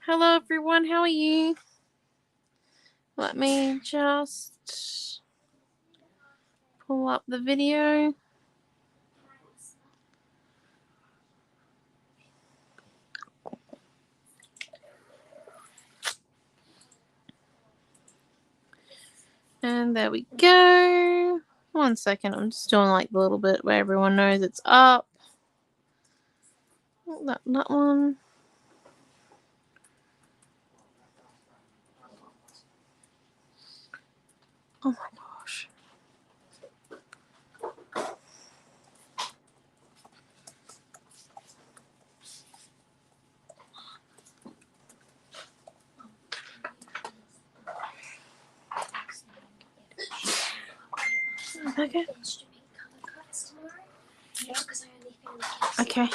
Hello everyone, how are you? Let me just pull up the video. And there we go. 1 second, I'm just doing like the little bit where everyone knows it's up. That one. Oh my gosh. Okay. Okay.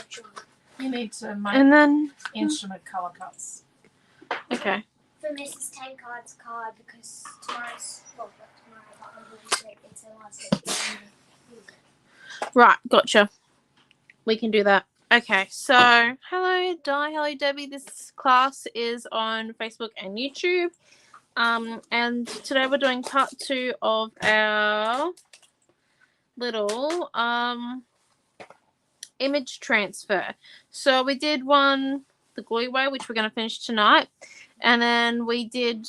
You need to make And then instrument colour cuts. okay. For Mrs. Tankard's card because tomorrow's not tomorrow, but I'm going to make it to last week. Right, gotcha. We can do that. Okay, so hello Di, hello Debbie. This class is on Facebook and YouTube. And today we're doing part 2 of our little image transfer. So we did one the glue way, which we're going to finish tonight, and then we did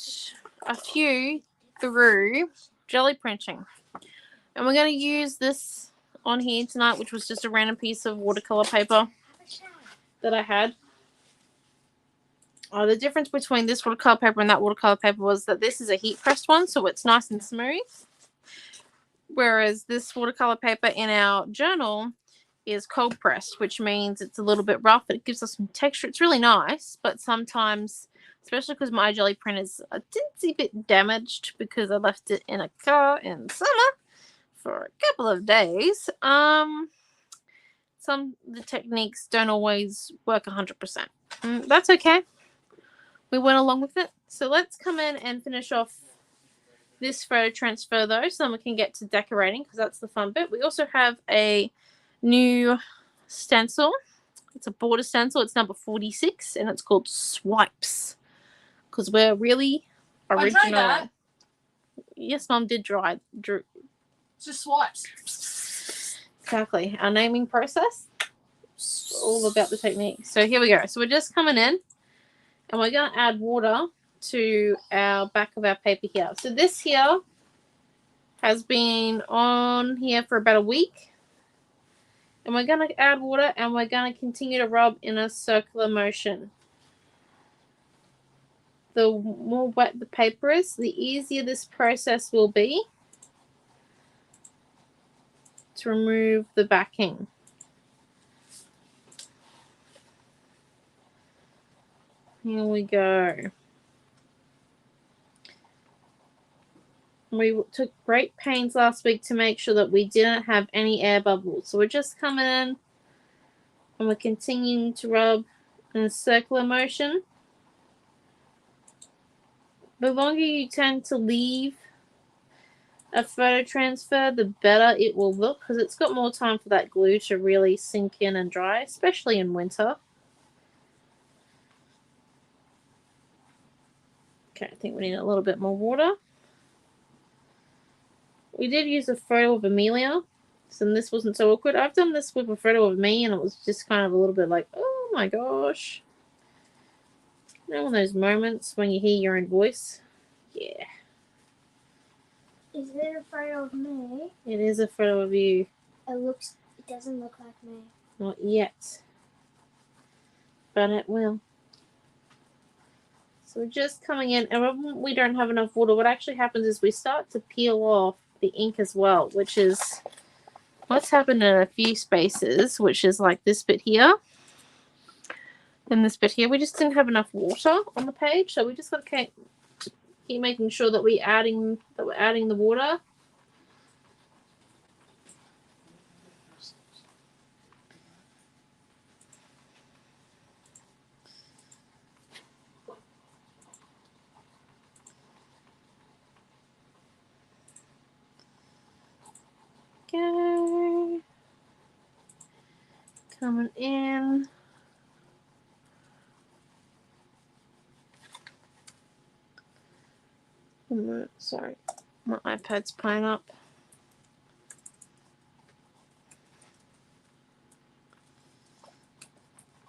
a few through jelly printing, and we're going to use this on here tonight, which was just a random piece of watercolor paper that I had. The difference between this watercolor paper and that watercolor paper was that this is a heat pressed one, so it's nice and smooth, whereas this watercolor paper in our journal is cold pressed, which means it's a little bit rough. It gives us some texture. It's really nice, but sometimes, especially because my jelly print is a teensy bit damaged because I left it in a car in summer for a couple of days, some of the techniques don't always work 100%. That's okay. We went along with it. So let's come in and finish off this photo transfer though, so then we can get to decorating, because that's the fun bit. We also have a new stencil. It's a border stencil. It's number 46 and it's called Swipes, because we're really original. I tried that. Yes, Mum did drew. It's just swipes. Exactly. Our naming process. It's all about the technique. So here we go. So we're just coming in and we're going to add water to our back of our paper here. So this here has been on here for about a week. And we're going to add water and we're going to continue to rub in a circular motion. The more wet the paper is, the easier this process will be to remove the backing. Here we go. We took great pains last week to make sure that we didn't have any air bubbles. So we're just coming in and we're continuing to rub in a circular motion. The longer you tend to leave a photo transfer, the better it will look, because it's got more time for that glue to really sink in and dry, especially in winter. Okay, I think we need a little bit more water. We did use a photo of Amelia, so this wasn't so awkward. I've done this with a photo of me, and it was just kind of a little bit like, oh my gosh. You know, one of those moments when you hear your own voice? Yeah. Is it a photo of me? It is a photo of you. It doesn't look like me. Not yet. But it will. So we're just coming in, and when we don't have enough water, what actually happens is we start to peel off the ink as well, which is what's happened in a few spaces, which is like this bit here and this bit here. We just didn't have enough water on the page, so we just got to keep making sure that we're adding the water. Okay. Coming in. Sorry, my iPad's playing up.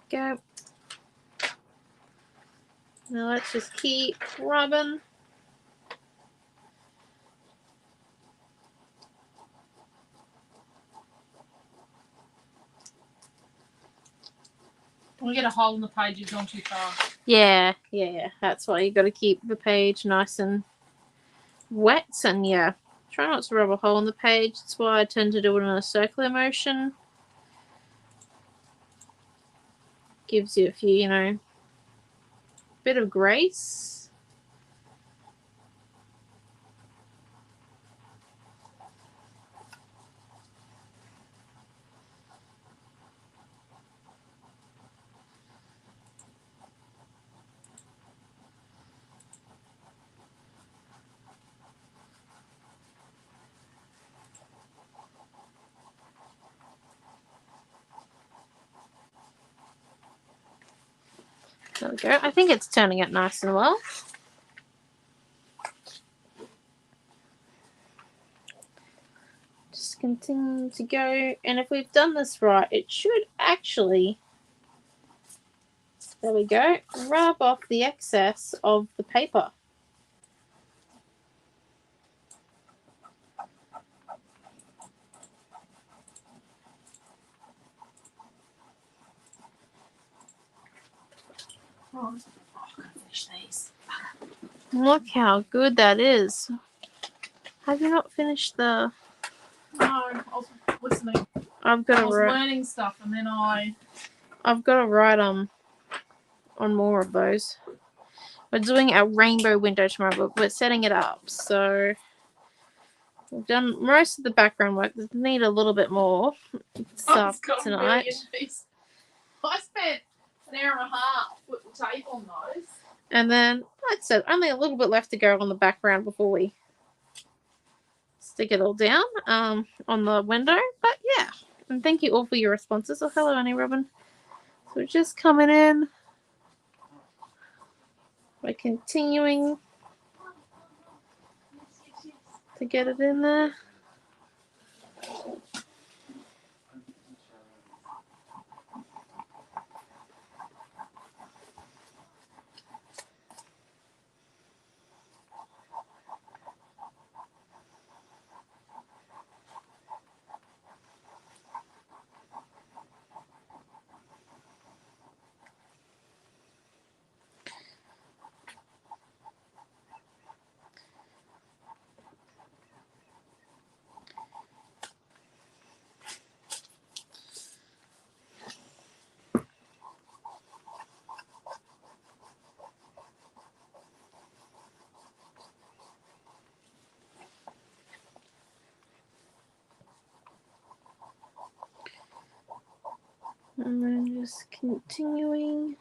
Go. Now let's just keep rubbing. When we get a hole in the page, you've gone too far. Yeah. That's why you got to keep the page nice and wet. And yeah, try not to rub a hole in the page. That's why I tend to do it in a circular motion. Gives you a few, bit of grace. There we go. I think it's turning out nice and well. Just continue to go. And if we've done this right, it should actually, there we go, rub off the excess of the paper. Oh, I gotta finish these. Look how good that is. Have you not finished the... No, I was listening. I've got I to was write... learning stuff, and then I've got to write on more of those. We're doing a rainbow window tomorrow, but we're setting it up. So we've done most of the background work. We need a little bit more stuff tonight. I spent an hour and a half putting tape on those. And then, like I said, only a little bit left to go on the background before we stick it all down on the window. But yeah, and thank you all for your responses. Oh, hello, Annie Robin. So we're just coming in. We're continuing to get it in there. And then just continuing.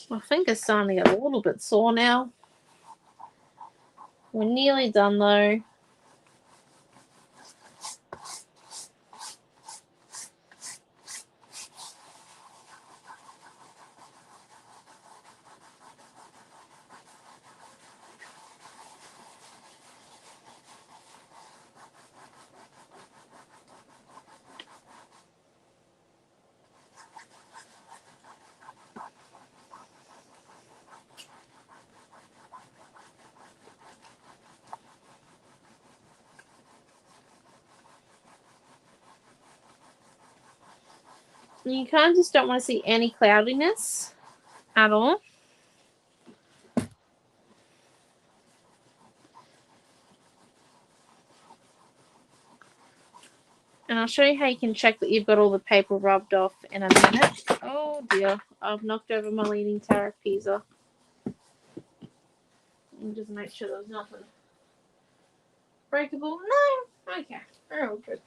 My finger's starting to get a little bit sore now. We're nearly done though. You kind of just don't want to see any cloudiness at all. And I'll show you how you can check that you've got all the paper rubbed off in a minute. Oh dear, I've knocked over my leaning tower of Pisa. And just make sure there's nothing breakable. No, okay, we're all good.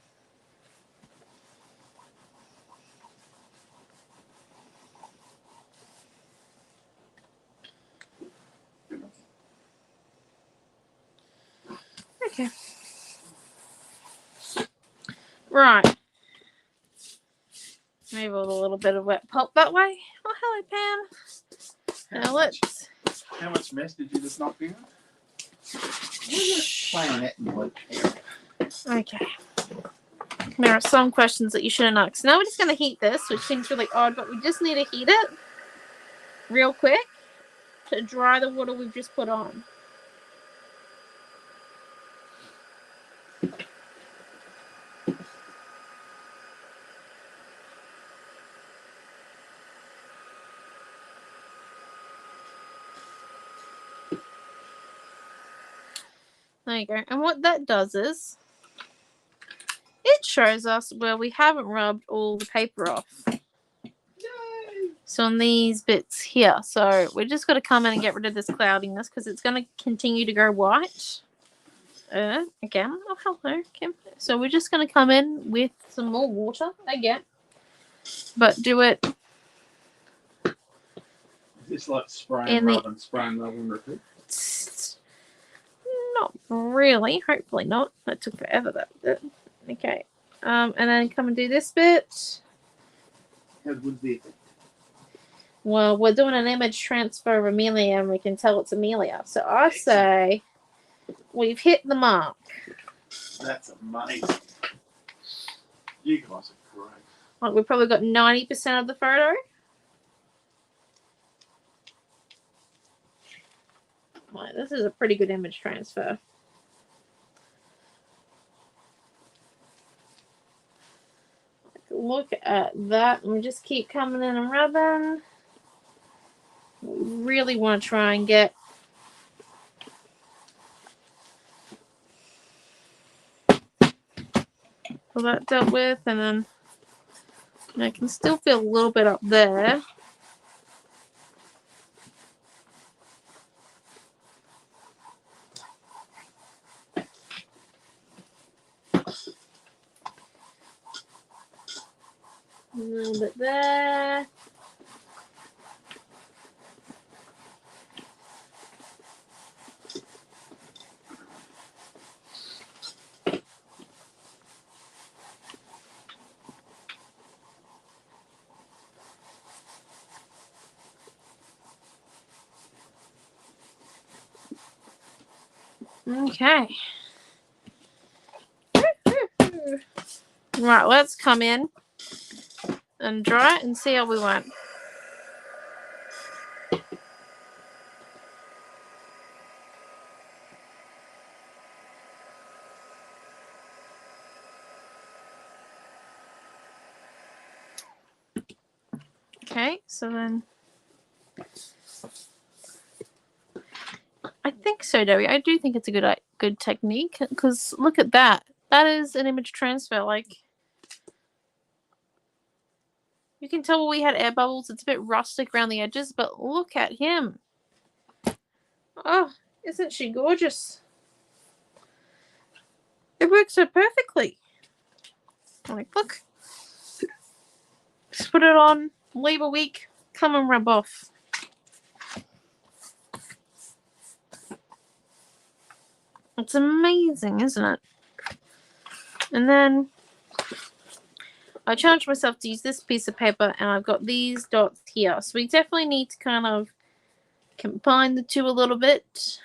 Right. Maybe with a little bit of wet pulp that way. Oh, hello, Pam. Now let's. How much mess did you just knock down? Playing it and like. Okay. There are some questions that you should have known. So now we're just going to heat this, which seems really odd, but we just need to heat it real quick to dry the water we've just put on. There you go. And what that does is it shows us where we haven't rubbed all the paper off. Yay! So on these bits here. So we're just going to come in and get rid of this cloudiness because it's going to continue to go white. Again. Oh, hello, Kim. So we're just going to come in with some more water again. But do it It's like spraying, rubbing, spraying, rubbing, repeat. Not really. Hopefully not. That took forever, that bit. Okay. And then come and do this bit. How would the effect? Well, we're doing an image transfer of Amelia, and we can tell it's Amelia. So I say we've hit the mark. That's amazing. You guys are great. Like we've probably got 90% of the photo. Right, this is a pretty good image transfer. Look at that. And we just keep coming in and rubbing. We really want to try and get all that dealt with, and then I can still feel a little bit up there. A little bit there. Okay. Right, let's come in and dry it and see how we went. Okay, so then I think so, Debbie. I do think it's a good technique because look at that. That is an image transfer. Like you can tell we had air bubbles. It's a bit rustic around the edges, but look at him. Oh, isn't she gorgeous? It works so perfectly. Like, look. Just put it on, leave a week, come and rub off. It's amazing, isn't it? And then I challenged myself to use this piece of paper, and I've got these dots here. So we definitely need to kind of combine the two a little bit.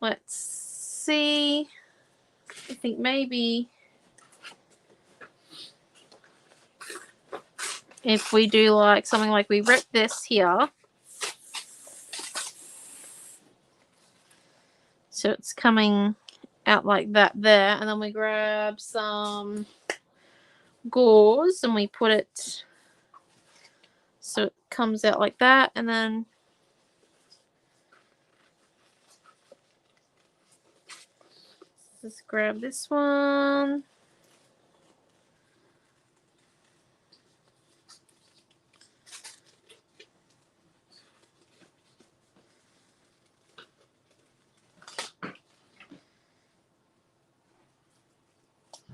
Let's see. I think maybe if we do like something like we rip this here. So it's coming out like that there. And then we grab some gauze and we put it so it comes out like that. And then just grab this one.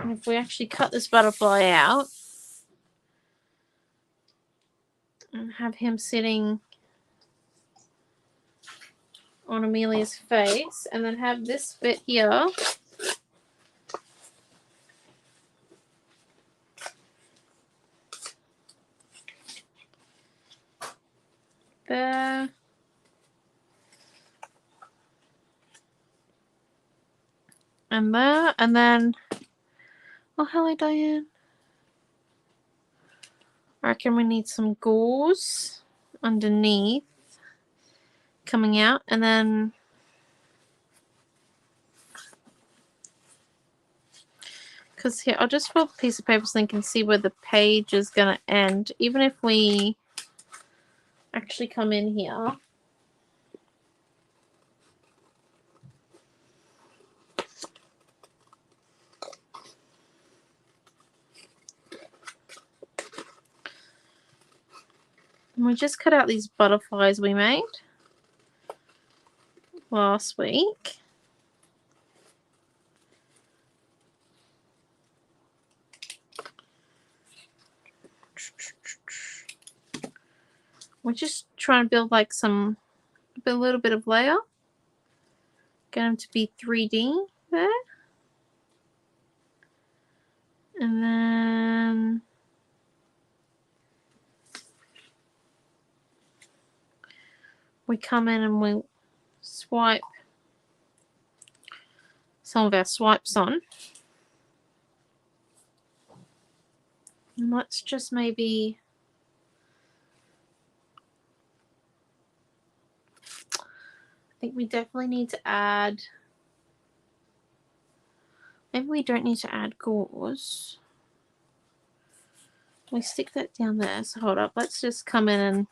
And if we actually cut this butterfly out and have him sitting on Amelia's face, and then have this bit here there. And there. And then, oh, hello, Diane. I reckon we need some gauze underneath coming out. And then because here, I'll just fold the piece of paper so you can see where the page is going to end. Even if we actually come in here. And we just cut out these butterflies we made last week. We're just trying to build like a little bit of layer. Get them to be 3D there. And then we come in and we swipe some of our swipes on. And let's just maybe I think we definitely need to add, maybe we don't need to add gauze. We stick that down there, so hold up, let's just come in and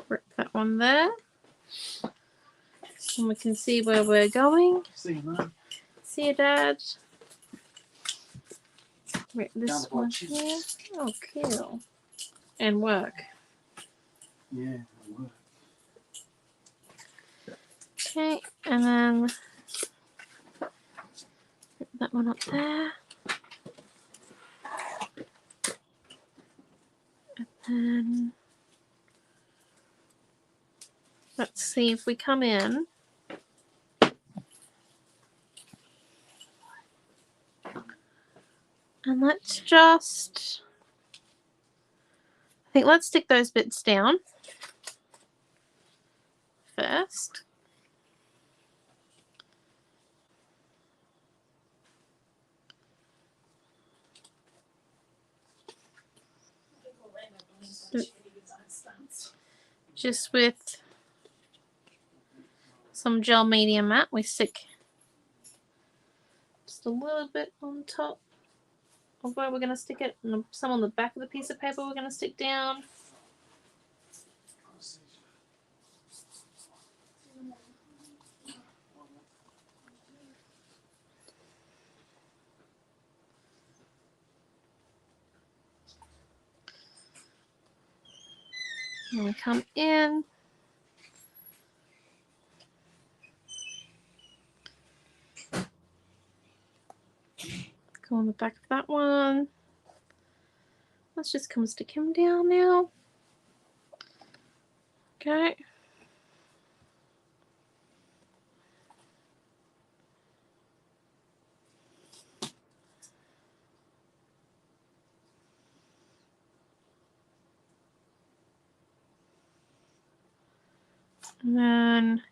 rip that one there. And we can see where we're going. See you, Mum. See you, Dad. Rip Down this the block, one cheese. here. Oh, cool. And work. Yeah, it worked. Okay, and then rip that one up there. And then let's see if we come in. And let's just, I think let's stick those bits down first. Just with some gel medium matte, we stick just a little bit on top of where we're going to stick it, and some on the back of the piece of paper we're going to stick down. And we come in. Go on the back of that one. Let's just come stick him down now. Okay. And then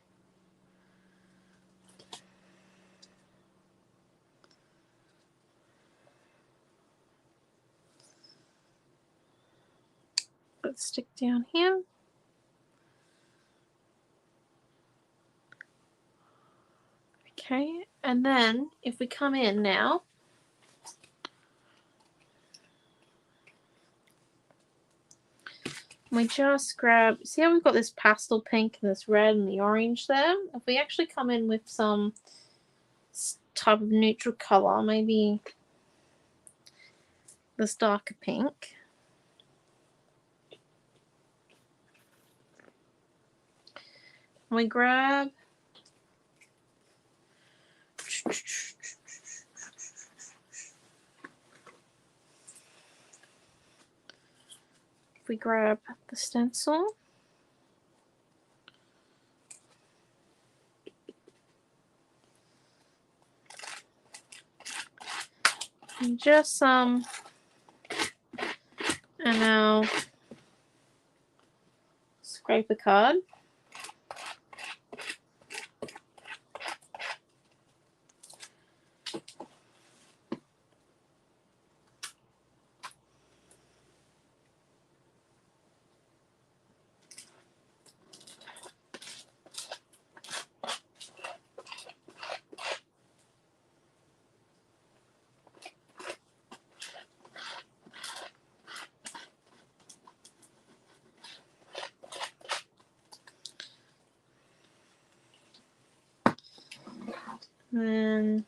let's stick down here. Okay, and then if we come in now, we just grab, see how we've got this pastel pink and this red and the orange there? If we actually come in with some type of neutral color, maybe this darker pink. We grab the stencil. just some, and now scrape a card. And then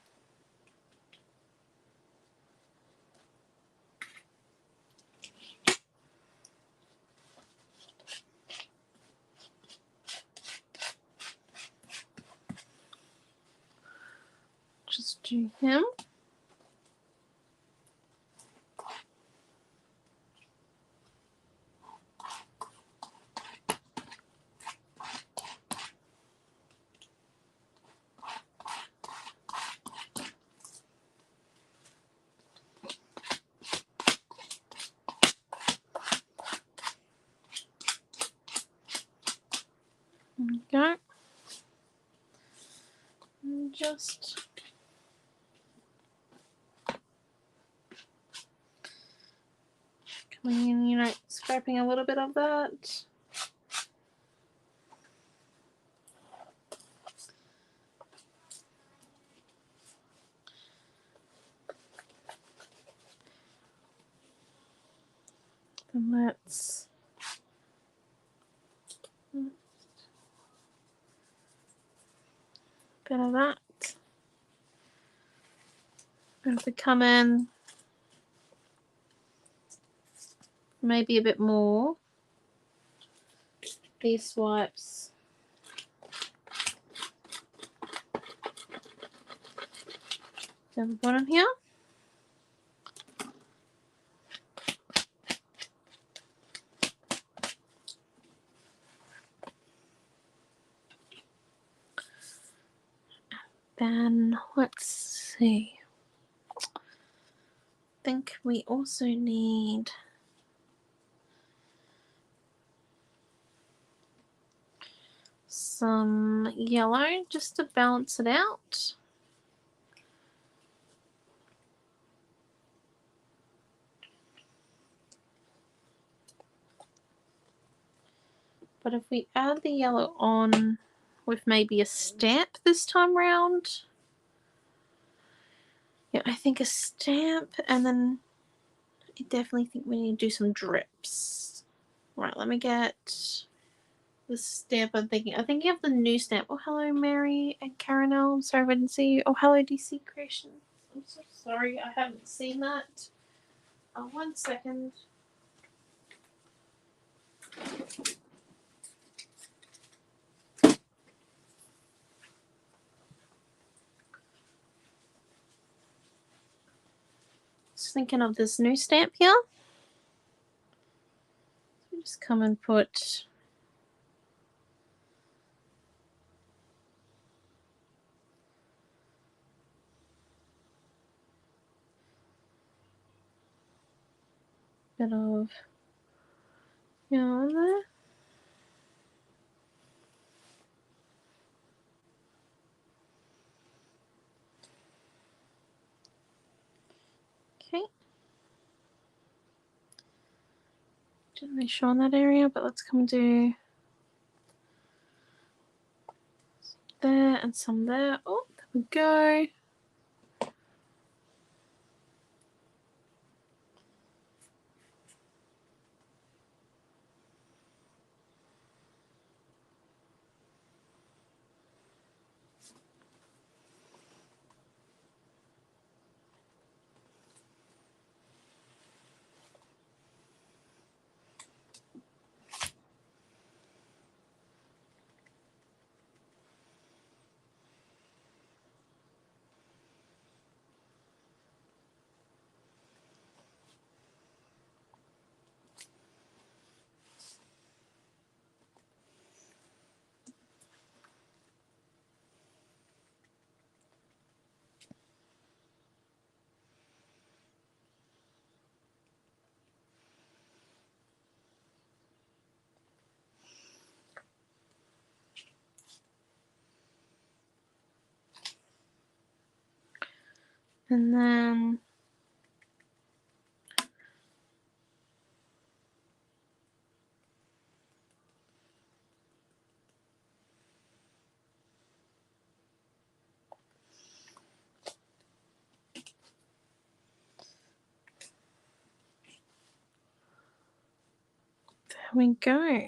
just do him. There we go. And just coming in, you know, scraping a little bit of that. And let's bit of that. And if we come in, maybe a bit more, these swipes. Down the bottom here. Then let's see. I think we also need some yellow just to balance it out. But if we add the yellow on with maybe a stamp this time round, yeah, I think a stamp, and then I definitely think we need to do some drips. Right, let me get the stamp I'm thinking. I think you have the new stamp. Oh, hello, Mary and Caranel. I'm sorry if I didn't see you. Oh, hello, DC Creation. I'm so sorry I haven't seen that. 1 second. Just thinking of this new stamp here. Just come and put a bit of yellow on there. Okay. Didn't really show on that area, but let's come and do there and some there. Oh, there we go. And then there we go.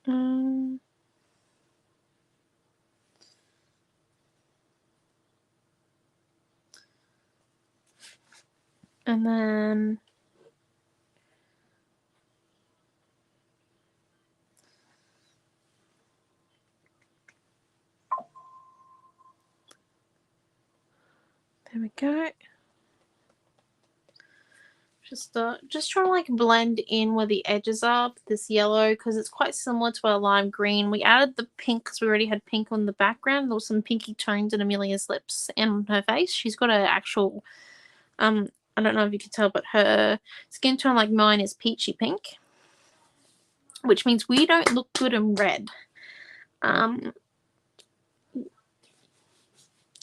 Um, and then there we go. Just trying to like blend in where the edges are, this yellow, because it's quite similar to our lime green. We added the pink because we already had pink on the background. There was some pinky tones in Amelia's lips and on her face. She's got an actual, I don't know if you can tell, but her skin tone, like mine, is peachy pink, which means we don't look good in red. Kind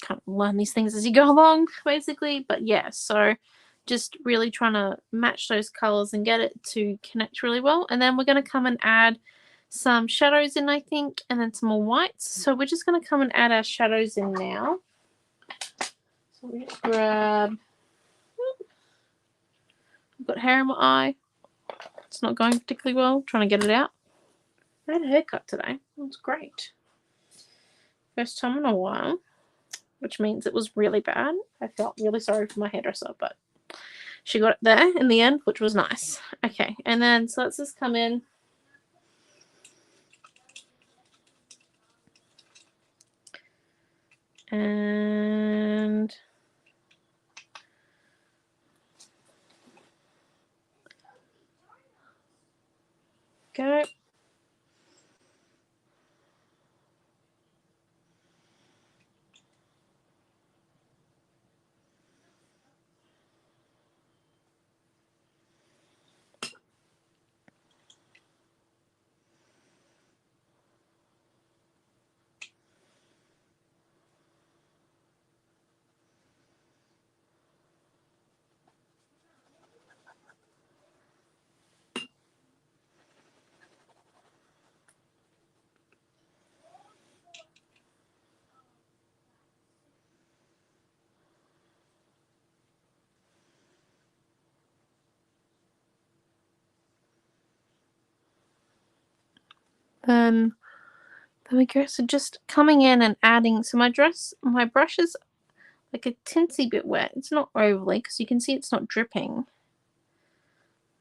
of learn these things as you go along, basically. But yeah, so just really trying to match those colors and get it to connect really well. And then we're going to come and add some shadows in, I think, and then some more whites. So we're just going to come and add our shadows in now. So we just grab, I've got hair in my eye. It's not going particularly well, trying to get it out. I had a haircut today. It was great. First time in a while, which means it was really bad. I felt really sorry for my hairdresser, but she got it there in the end, which was nice. Okay, and then so let's just come in. And go. Then there we go. So just coming in and adding. So my brush is like a tinsy bit wet. It's not overly because you can see it's not dripping.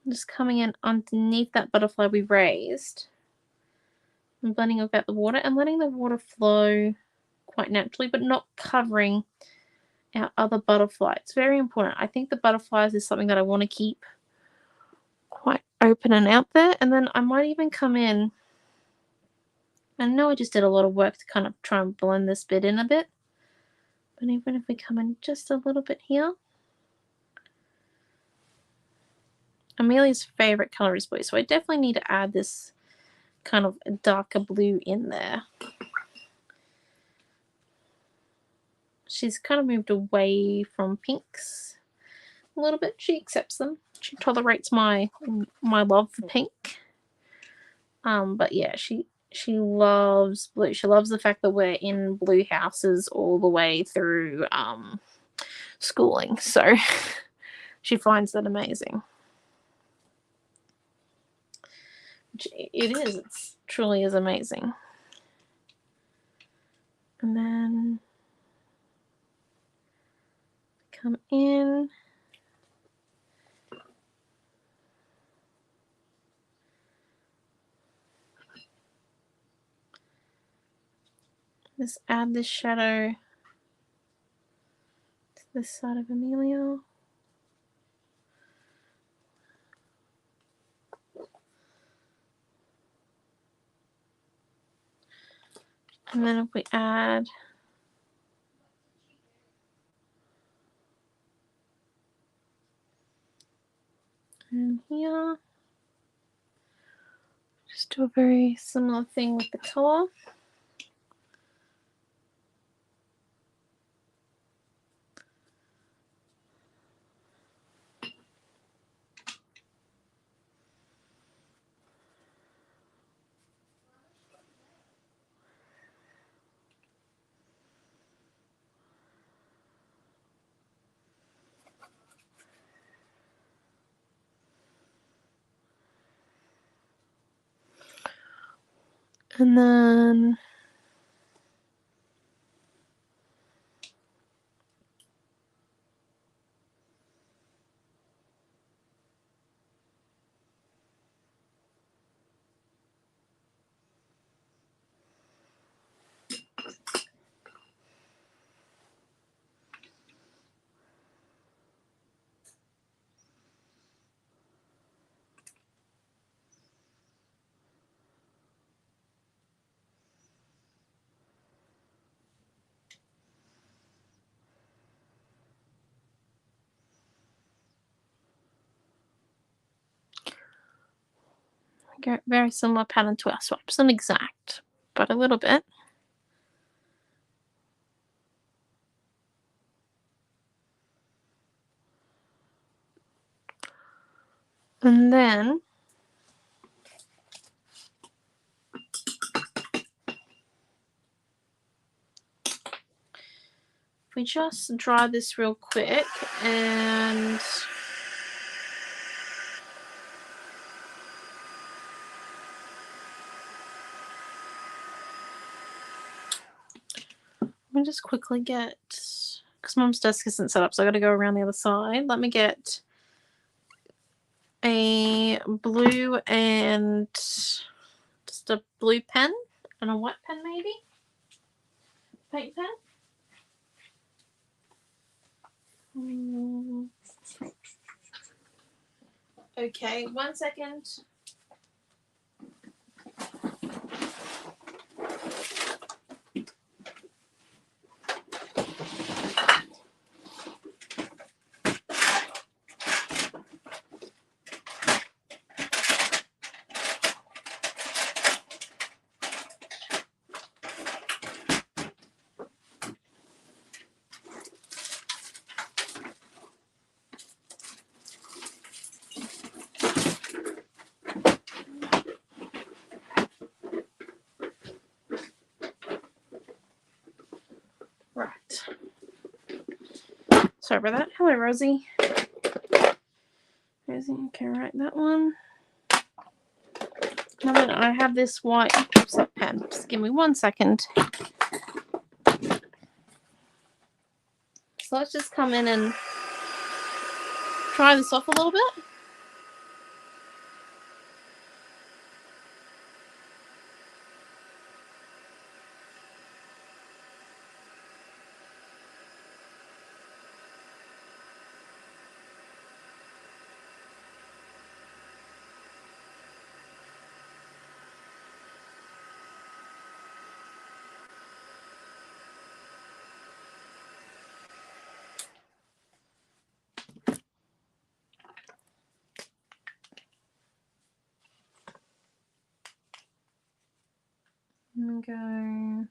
I'm just coming in underneath that butterfly we raised and blending out the water and letting the water flow quite naturally, but not covering our other butterfly. It's very important. I think the butterflies is something that I want to keep quite open and out there. And then I might even come in. I know I just did a lot of work to kind of try and blend this bit in a bit. But even if we come in just a little bit here. Amelia's favorite color is blue, so I definitely need to add this kind of darker blue in there. She's kind of moved away from pinks a little bit. She accepts them. She tolerates my love for pink. But yeah, she loves blue. She loves the fact that we're in blue houses all the way through schooling. So she finds that amazing. Which it is. It truly is amazing. And then come in. Just add this shadow to this side of Amelia. And then if we add in here, just do a very similar thing with the color. And then go very similar pattern to our swaps. Not exact, but a little bit. And then if we just dry this real quick and let me just quickly get, because Mom's desk isn't set up, so I got to go around the other side. Let me get a blue and just a blue pen and a white pen, maybe? Paint pen? Okay, 1 second. Right. Sorry about that. Hello, Rosie. Rosie, okay, right, that one. Now then, I have this white offset pen. Just give me 1 second. So let's just come in and try this off a little bit. And go.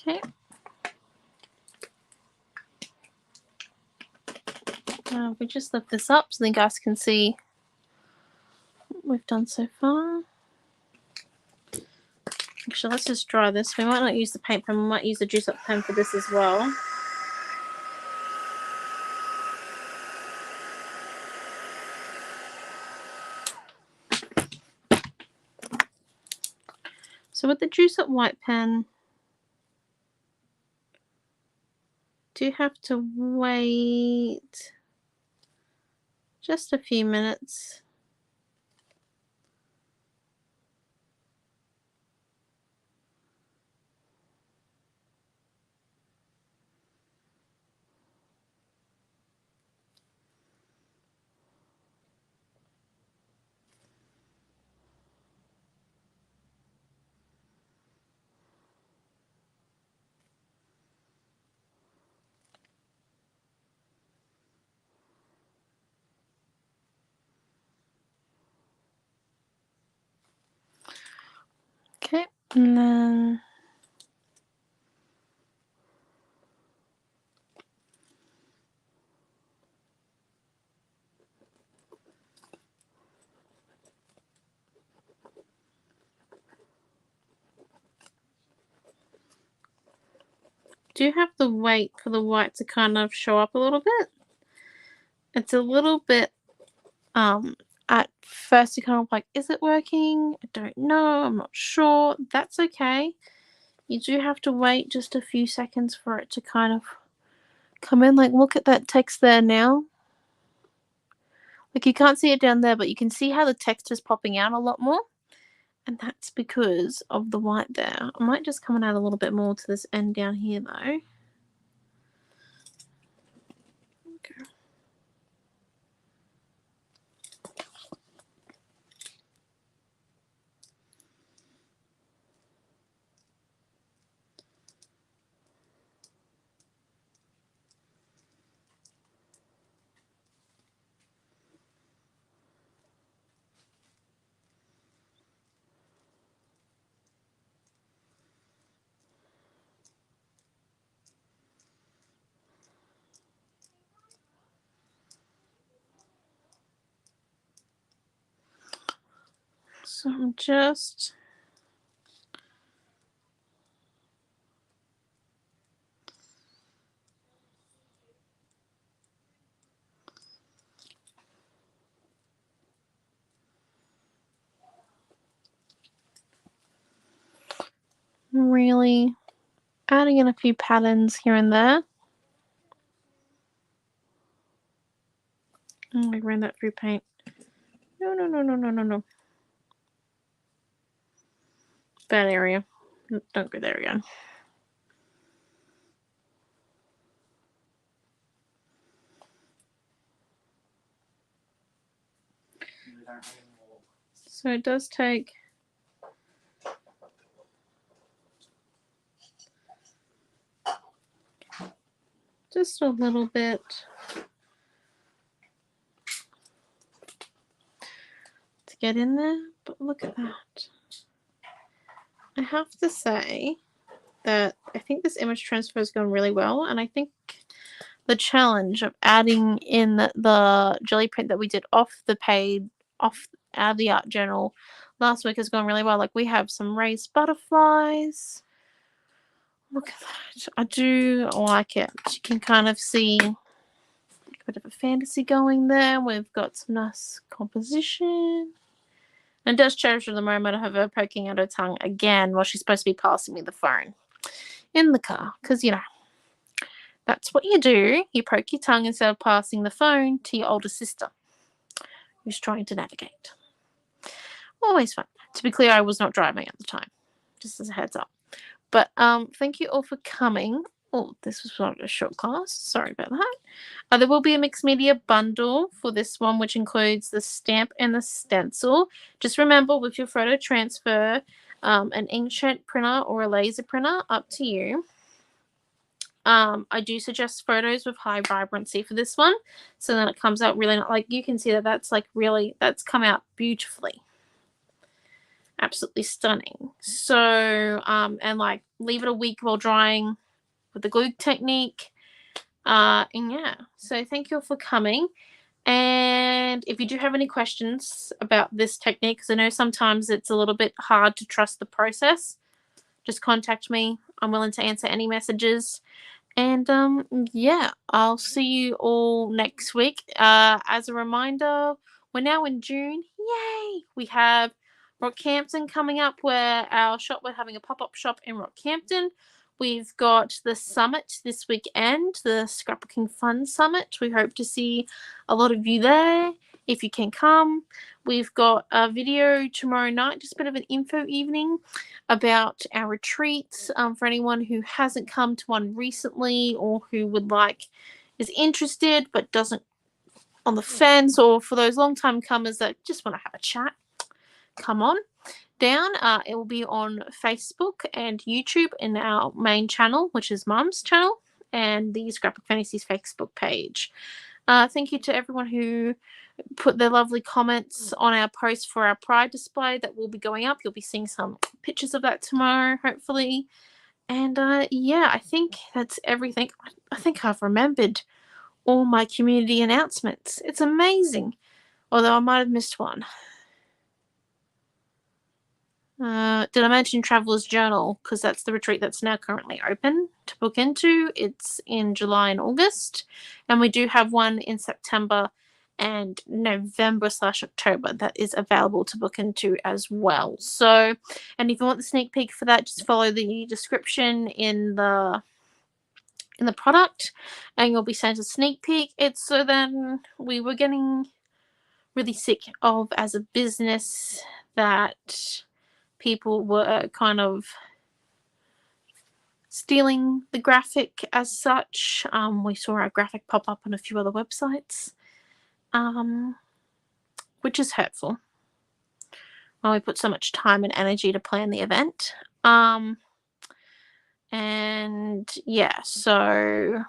Okay. We just lift this up so the guys can see what we've done so far. Actually, let's just dry this. We might not use the paint pen. We might use the juice up pen for this as well. So with the Juice Up White pen, do have to wait just a few minutes. Okay, and then do have to wait for the white to kind of show up a little bit. It's a little bit at first you're kind of like, is it working? I don't know, I'm not sure. That's okay. You do have to wait just a few seconds for it to kind of come in. Like, look at that text there now. Like, you can't see it down there, but you can see how the text is popping out a lot more. And that's because of the white there. I might just come out a little bit more to this end down here, though. Okay. So I'm just really adding in a few patterns here and there. Oh, I ran that through paint. No, no, no, no, no, no, no. Bad area. Don't go there again. So it does take just a little bit to get in there, but look at that. I have to say that I think this image transfer has gone really well, and I think the challenge of adding in the jelly print that we did off the page, out of the art journal last week has gone really well. Like, we have some raised butterflies. Look at that. I do like it. You can kind of see a bit of a fantasy going there. We've got some nice composition. And it does cherish the moment of her poking out her tongue again while she's supposed to be passing me the phone in the car. Because, you know, that's what you do. You poke your tongue instead of passing the phone to your older sister who's trying to navigate. Always fun. To be clear, I was not driving at the time. Just as a heads up. But thank you all for coming. Oh, this was not a short class. Sorry about that. There will be a mixed media bundle for this one, which includes the stamp and the stencil. Just remember, with your photo transfer, an inkjet printer or a laser printer, up to you. I do suggest photos with high vibrancy for this one, so then it comes out really, like, you can see that that's like really, that's come out beautifully. Absolutely stunning. So and like leave it a week while drying with the glue technique, and yeah, so thank you all for coming. And if you do have any questions about this technique, because I know sometimes it's a little bit hard to trust the process, just contact me. I'm willing to answer any messages. And yeah, I'll see you all next week. As a reminder, we're now in June. Yay! We have Rockhampton coming up, where we're having a pop-up shop in Rockhampton. We've got the summit this weekend, the Scrapbooking Fun Summit. We hope to see a lot of you there if you can come. We've got a video tomorrow night, just a bit of an info evening about our retreats for anyone who hasn't come to one recently or who is interested but doesn't on the fence, or for those long time comers that just want to have a chat. Come on down. It will be on Facebook and YouTube in our main channel, which is Mum's channel, and the Scrapbook Fantasies Facebook page. Thank you to everyone who put their lovely comments on our post for our Pride display that will be going up. You'll be seeing some pictures of that tomorrow, hopefully. And yeah, I think that's everything. I think I've remembered all my community announcements. It's amazing. Although I might have missed one. Did I mention Traveler's Journal? Because that's the retreat that's now currently open to book into. It's in July and August. And we do have one in September and November/October that is available to book into as well. So, and if you want the sneak peek for that, just follow the description in the product and you'll be sent a sneak peek. It's so then we were getting really sick of, as a business, that people were kind of stealing the graphic as such. We saw our graphic pop up on a few other websites, which is hurtful. Well, we put so much time and energy to plan the event. And yeah, so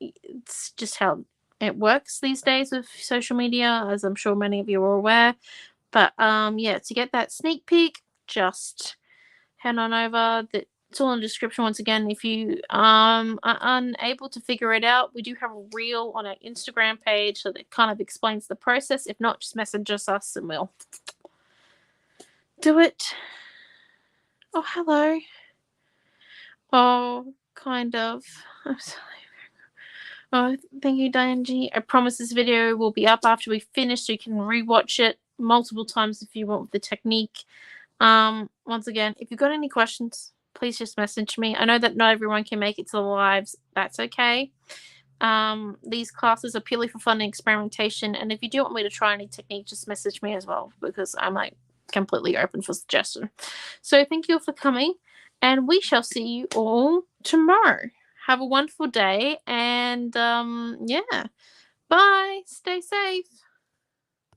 it's just how it works these days with social media, as I'm sure many of you are aware. But yeah, to get that sneak peek, just head on over. It's all in the description once again. If you are unable to figure it out, we do have a reel on our Instagram page so that kind of explains the process. If not, just message us and we'll do it. Oh, hello. Oh, kind of. I'm sorry. Oh, thank you, Diane G. I promise this video will be up after we finish, so you can rewatch it multiple times if you want with the technique. Once again, if you've got any questions, please just message me. I know that not everyone can make it to the lives. That's okay. These classes are purely for fun and experimentation, and if you do want me to try any technique, just message me as well, because I'm completely open for suggestion. So thank you all for coming, and we shall see you all tomorrow. Have a wonderful day, and yeah, bye. Stay safe.